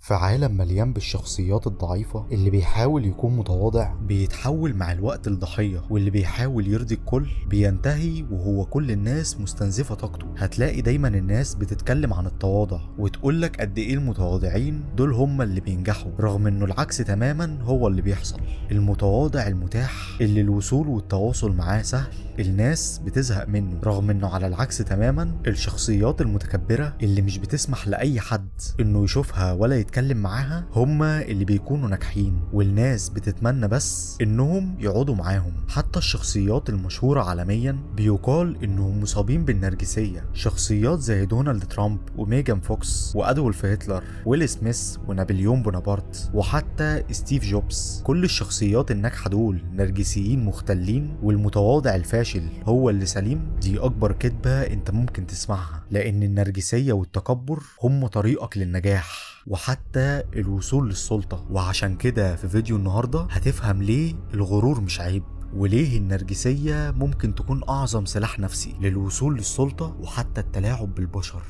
في عالم مليان بالشخصيات الضعيفة، اللي بيحاول يكون متواضع بيتحول مع الوقت لضحية، واللي بيحاول يرضي الكل بينتهي وهو كل الناس مستنزفة طاقته. هتلاقي دايما الناس بتتكلم عن التواضع وتقولك قد ايه المتواضعين دول هم اللي بينجحوا، رغم انه العكس تماما هو اللي بيحصل. المتواضع المتاح اللي الوصول والتواصل معاه سهل، الناس بتزهق منه، رغم انه على العكس تماما الشخصيات المتكبرة اللي مش بتسمح لأي حد انه يشوفها ولا يتكلم معاها هما اللي بيكونوا ناجحين، والناس بتتمنى بس انهم يقعدوا معاهم. حتى الشخصيات المشهورة عالميا بيقال انهم مصابين بالنرجسية، شخصيات زي دونالد ترامب وميجان فوكس وادولف هتلر ويل سميث ونابليون بونابرت وحتى ستيف جوبز. كل الشخصيات الناجحة دول نرجسيين مختلين، والمتواضع الفاشل هو اللي سليم. دي اكبر كذبة انت ممكن تسمعها، لان النرجسية والتكبر هم طريقك للنجاح وحتى الوصول للسلطة. وعشان كده في فيديو النهاردة هتفهم ليه الغرور مش عيب، وليه النرجسية ممكن تكون أعظم سلاح نفسي للوصول للسلطة وحتى التلاعب بالبشر.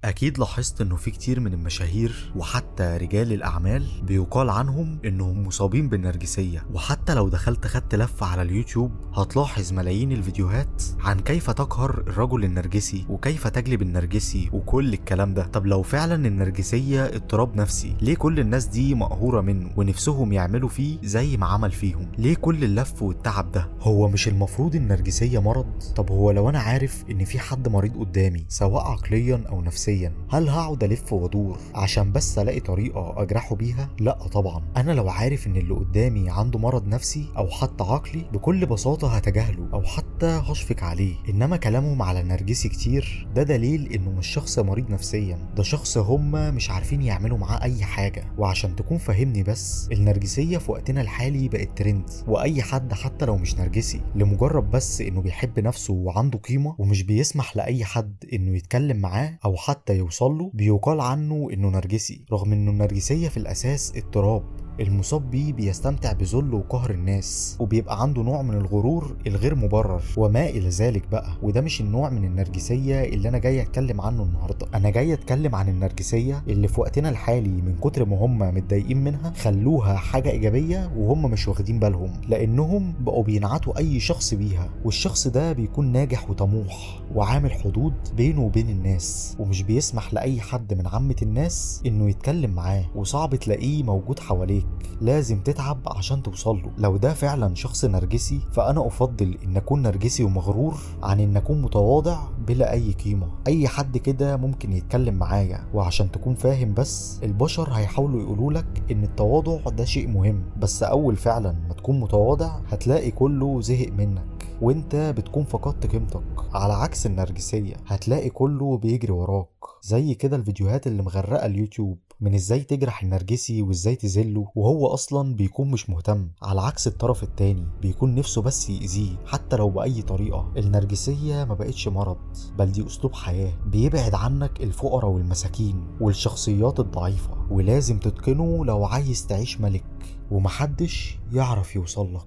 أكيد لاحظت إنه في كتير من المشاهير وحتى رجال الأعمال بيقال عنهم إنهم مصابين بالنرجسية، وحتى لو دخلت خدت لفة على اليوتيوب هتلاحظ ملايين الفيديوهات عن كيف تقهر الرجل النرجسي وكيف تجلب النرجسي وكل الكلام ده. طب لو فعلا النرجسية اضطراب نفسي، ليه كل الناس دي مقهورة منه ونفسهم يعملوا فيه زي ما عمل فيهم؟ ليه كل اللف والتعب ده؟ هو مش المفروض النرجسية مرض؟ طب هو لو أنا عارف إن في حد مريض قدامي سواء عقليا أو نفسيا، هل هقعد الف وادور عشان بس الاقي طريقه اجرحه بيها؟ لا طبعا. انا لو عارف ان اللي قدامي عنده مرض نفسي او حتى عقلي بكل بساطه هتجاهله او حتى هشفق عليه. انما كلامهم على النرجسي كتير ده دليل انه مش شخص مريض نفسيا، ده شخص هم مش عارفين يعملوا معاه اي حاجه. وعشان تكون فاهمني بس، النرجسيه في وقتنا الحالي بقت ترند، واي حد حتى لو مش نرجسي لمجرد بس انه بيحب نفسه وعنده قيمه ومش بيسمح لاي حد انه يتكلم معاه او حتى يوصل له بيقال عنه انه نرجسي، رغم انه النرجسية في الاساس اضطراب المصاب بيه بيستمتع بذل وقهر الناس، وبيبقى عنده نوع من الغرور الغير مبرر وما الى ذلك بقى. وده مش النوع من النرجسية اللي انا جاي اتكلم عنه النهارده. انا جاي اتكلم عن النرجسية اللي في وقتنا الحالي من كتر ما هم متضايقين منها خلوها حاجة ايجابية وهم مش واخدين بالهم، لانهم بقوا بينعتوا اي شخص بيها، والشخص ده بيكون ناجح وطموح وعامل حدود بينه وبين الناس، ومش بيسمح لاي حد من عامة الناس انه يتكلم معاه، وصعب تلاقيه موجود حواليك، لازم تتعب عشان توصل له. لو ده فعلا شخص نرجسي، فانا افضل ان اكون نرجسي ومغرور عن ان اكون متواضع بلا اي قيمة. اي حد كده ممكن يتكلم معايا، وعشان تكون فاهم بس، البشر هيحاولوا يقولوا لك ان التواضع ده شيء مهم، بس اول فعلا ما تكون متواضع هتلاقي كله زهق منك وانت بتكون فقدت قيمتك. على عكس النرجسية هتلاقي كله بيجري وراك، زي كده الفيديوهات اللي مغرقة اليوتيوب من ازاي تجرح النرجسي وازاي تذله وهو اصلا بيكون مش مهتم. على عكس الطرف التاني بيكون نفسه بس يأذيه حتى لو بأي طريقة. النرجسية ما بقتش مرض، بل دي اسلوب حياة بيبعد عنك الفقراء والمساكين والشخصيات الضعيفة، ولازم تتقنه لو عايز تعيش ملك ومحدش يعرف يوصلك.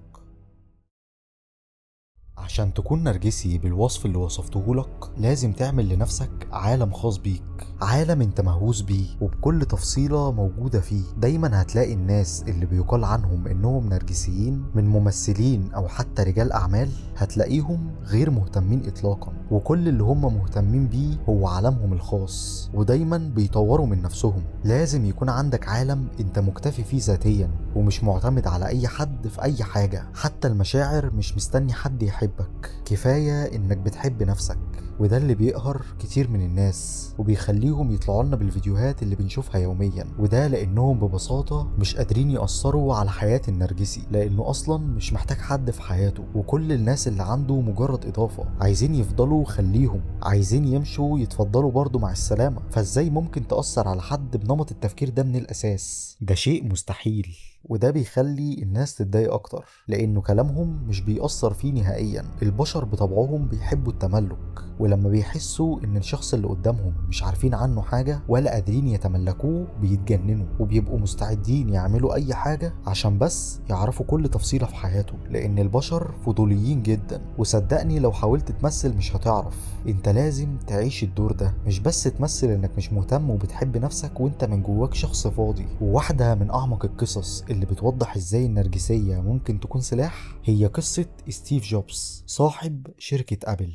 عشان تكون نرجسي بالوصف اللي وصفته لك لازم تعمل لنفسك عالم خاص بيك، عالم انت مهووس بيه وبكل تفصيلة موجودة فيه. دايما هتلاقي الناس اللي بيقال عنهم انهم نرجسيين من ممثلين او حتى رجال اعمال هتلاقيهم غير مهتمين اطلاقا، وكل اللي هم مهتمين بيه هو عالمهم الخاص، ودايما بيطوروا من نفسهم. لازم يكون عندك عالم انت مكتفي فيه ذاتيا ومش معتمد على اي حد في اي حاجة، حتى المشاعر مش مستني حد يحبك، كفاية انك بتحب نفسك. وده اللي بيقهر كتير من الناس وبيخليهم يطلعوا لنا بالفيديوهات اللي بنشوفها يوميا، وده لانهم ببساطة مش قادرين يأثروا على حياة النرجسي، لانه اصلا مش محتاج حد في حياته، وكل الناس اللي عنده مجرد اضافة. عايزين يفضلوا خليهم، عايزين يمشوا يتفضلوا برضو مع السلامة. فازاي ممكن تأثر على حد بنمط التفكير ده من الاساس؟ ده شيء مستحيل. وده بيخلي الناس تتضايق اكتر لانه كلامهم مش بيأثر فيه نهائيا. البشر بطبعهم بيحبوا التملك، ولما بيحسوا ان الشخص اللي قدامهم مش عارفين عنه حاجة ولا قادرين يتملكوه بيتجننوا وبيبقوا مستعدين يعملوا اي حاجة عشان بس يعرفوا كل تفصيلة في حياته، لان البشر فضوليين جدا. وصدقني لو حاولت تمثل مش هتعرف، انت لازم تعيش الدور ده، مش بس تمثل انك مش مهتم وبتحب نفسك وانت من جواك شخص فاضي. وواحدة من اعمق القصص اللي بتوضح ازاي النرجسية ممكن تكون سلاح هي قصة ستيف جوبز صاحب شركة ابل.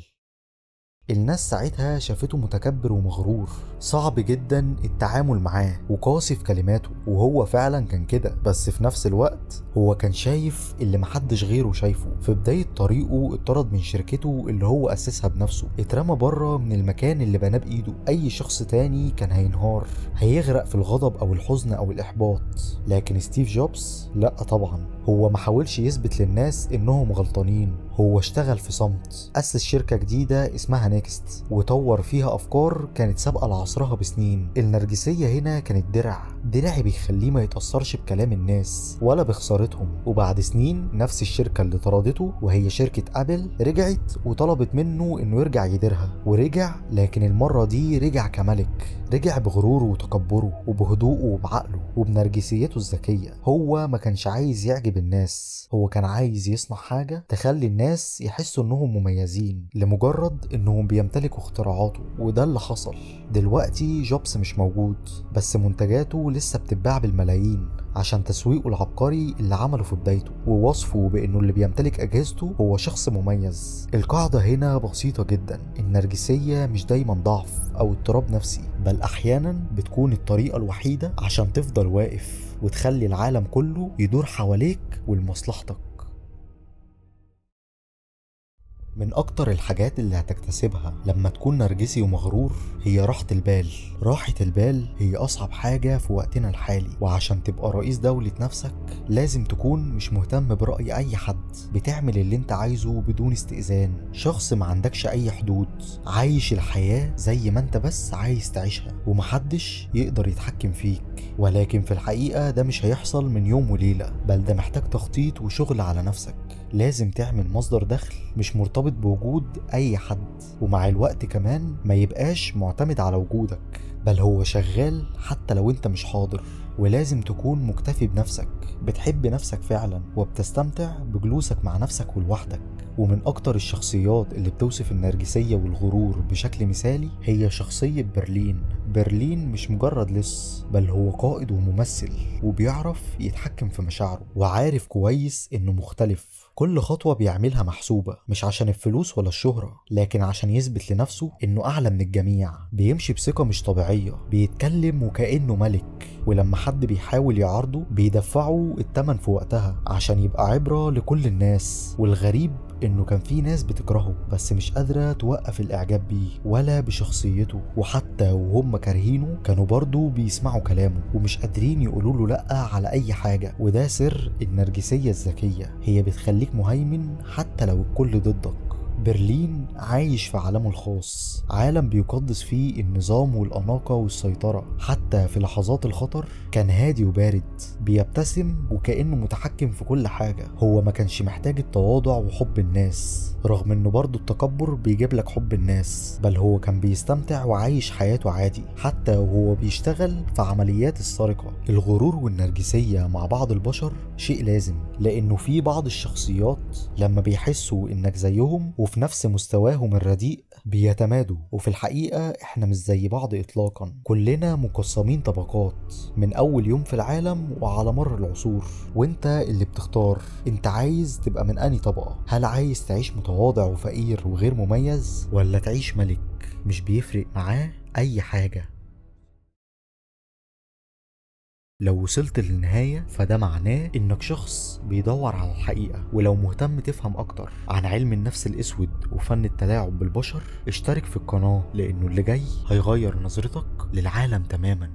الناس ساعتها شافته متكبر ومغرور، صعب جدا التعامل معاه وقاسي في كلماته، وهو فعلا كان كده. بس في نفس الوقت هو كان شايف اللي محدش غيره شايفه. في بداية طريقه اتطرد من شركته اللي هو أسسها بنفسه، اترمى بره من المكان اللي بناه بإيده. أي شخص تاني كان هينهار، هيغرق في الغضب أو الحزن أو الإحباط، لكن ستيف جوبز لأ طبعا. هو ما حاولش يثبت للناس إنهم غلطانين، هو اشتغل في صمت. أسس شركة جديدة اسمها نيكست وطور فيها أفكار كانت سابقة لعصرها بسنين. النرجسية هنا كانت درع بيخليه ما يتأثرش بكلام الناس ولا بخسارتهم. وبعد سنين نفس الشركة اللي طردته وهي شركة أبل رجعت وطلبت منه إنه يرجع يديرها، ورجع، لكن المرة دي رجع كملك. رجع بغروره وتكبره وبهدوءه وبعقله وبنرجسيته الذكية. هو ما كانش عايز يعجب الناس، هو كان عايز يصنع حاجة تخلي الناس يحسوا انهم مميزين لمجرد انهم بيمتلكوا اختراعاته. وده اللي حصل. دلوقتي جوبز مش موجود، بس منتجاته لسه بتتباع بالملايين عشان تسويقه العبقري اللي عمله في بدايته ووصفه بانه اللي بيمتلك اجهزته هو شخص مميز. القاعدة هنا بسيطة جدا، النرجسية مش دايما ضعف او اضطراب نفسي، بل احيانا بتكون الطريقة الوحيدة عشان تفضل واقف وتخلي العالم كله يدور حواليك ولمصلحتك. من أكتر الحاجات اللي هتكتسبها لما تكون نرجسي ومغرور هي راحة البال. راحة البال هي أصعب حاجة في وقتنا الحالي، وعشان تبقى رئيس دولة نفسك لازم تكون مش مهتم برأي أي حد، بتعمل اللي انت عايزه بدون استئذان، شخص ما عندكش أي حدود، عايش الحياة زي ما انت بس عايز تعيشها ومحدش يقدر يتحكم فيك. ولكن في الحقيقة ده مش هيحصل من يوم وليلة، بل ده محتاج تخطيط وشغل على نفسك. لازم تعمل مصدر دخل مش مرتبط بوجود أي حد، ومع الوقت كمان ما يبقاش معتمد على وجودك، بل هو شغال حتى لو انت مش حاضر. ولازم تكون مكتفي بنفسك، بتحب نفسك فعلا وبتستمتع بجلوسك مع نفسك ولوحدك. ومن أكتر الشخصيات اللي بتوصف النرجسية والغرور بشكل مثالي هي شخصية برلين. برلين مش مجرد لص، بل هو قائد وممثل، وبيعرف يتحكم في مشاعره وعارف كويس إنه مختلف. كل خطوة بيعملها محسوبة، مش عشان الفلوس ولا الشهرة، لكن عشان يثبت لنفسه إنه أعلى من الجميع. بيمشي بثقة مش طبيعية، بيتكلم وكأنه ملك، ولما حد بيحاول يعارضه بيدفعه التمن في وقتها عشان يبقى عبرة لكل الناس. والغريب انه كان في ناس بتكرهه بس مش قادرة توقف الاعجاب بيه ولا بشخصيته، وحتى وهم كارهينه كانوا برضو بيسمعوا كلامه ومش قادرين يقولوا له لا على اي حاجة. وده سر النرجسية الذكية، هي بتخليك مهيمن حتى لو الكل ضدك. برلين عايش في عالمه الخاص، عالم بيقدس فيه النظام والأناقة والسيطرة. حتى في لحظات الخطر كان هادي وبارد، بيبتسم وكأنه متحكم في كل حاجة. هو ما كانش محتاج التواضع وحب الناس، رغم انه برضه التكبر بيجيب لك حب الناس، بل هو كان بيستمتع وعايش حياته عادي حتى وهو بيشتغل في عمليات السرقة. الغرور والنرجسية مع بعض البشر شيء لازم، لأنه في بعض الشخصيات لما بيحسوا إنك زيهم وفي نفس مستواهم الرديء بيتمادوا. وفي الحقيقة احنا مش زي بعض اطلاقا، كلنا مقسمين طبقات من اول يوم في العالم وعلى مر العصور، وانت اللي بتختار انت عايز تبقى من انهي طبقة. هل عايز تعيش متواضع وفقير وغير مميز، ولا تعيش ملك مش بيفرق معاه اي حاجة؟ لو وصلت للنهاية فده معناه انك شخص بيدور على الحقيقة. ولو مهتم تفهم اكتر عن علم النفس الاسود وفن التلاعب بالبشر اشترك في القناة، لانه اللي جاي هيغير نظرتك للعالم تماما.